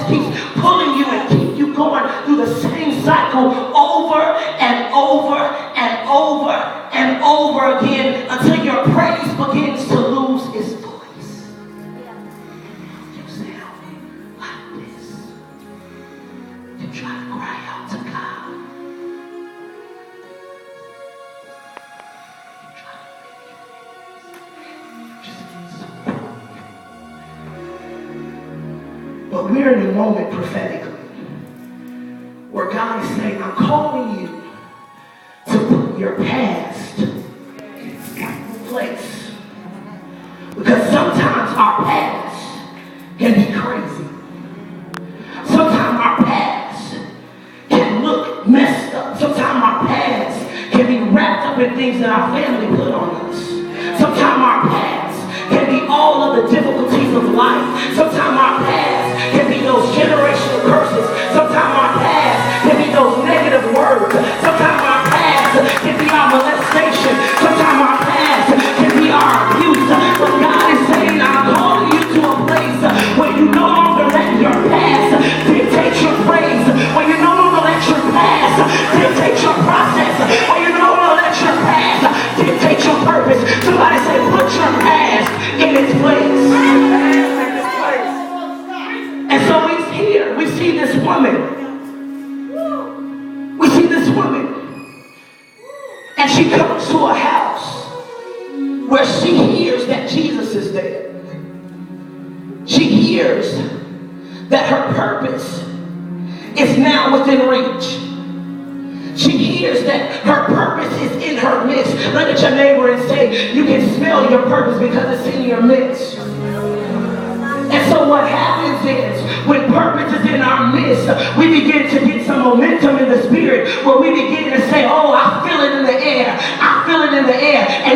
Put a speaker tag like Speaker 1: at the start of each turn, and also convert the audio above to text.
Speaker 1: just keeps pulling you and keep you going through the same cycle over and over and over and over again until your praise begins to lose its voice. You sound like this. You try to cry out to God. But we're in a moment prophetically where God is saying, I'm calling you to put your past in place. Because sometimes our past can be crazy. Sometimes our past can look messed up. Sometimes our past can be wrapped up in things that our family put on us. Sometimes our past can be all of the difficulties of life. Sometimes our past can be those generational curses. Sometimes our past can be those negative words. Sometimes our past can be our molestation. Sometimes our past can be our abuse. But God is saying, I'm calling you to a place where you no longer let your past dictate your praise. Where you no longer let your past dictate your process. Where you no longer let your past dictate your purpose. Somebody say, put your past in its place. And so he's here. We see this woman. We see this woman. And she comes to a house where she hears that Jesus is there. She hears that her purpose is now within reach. She hears that her purpose is in her midst. Look at your neighbor and say, you can smell your purpose because it's in your midst. And so what happens is, when purpose is in our midst, we begin to get some momentum in the spirit where we begin to say, oh, I feel it in the air. I feel it in the air. And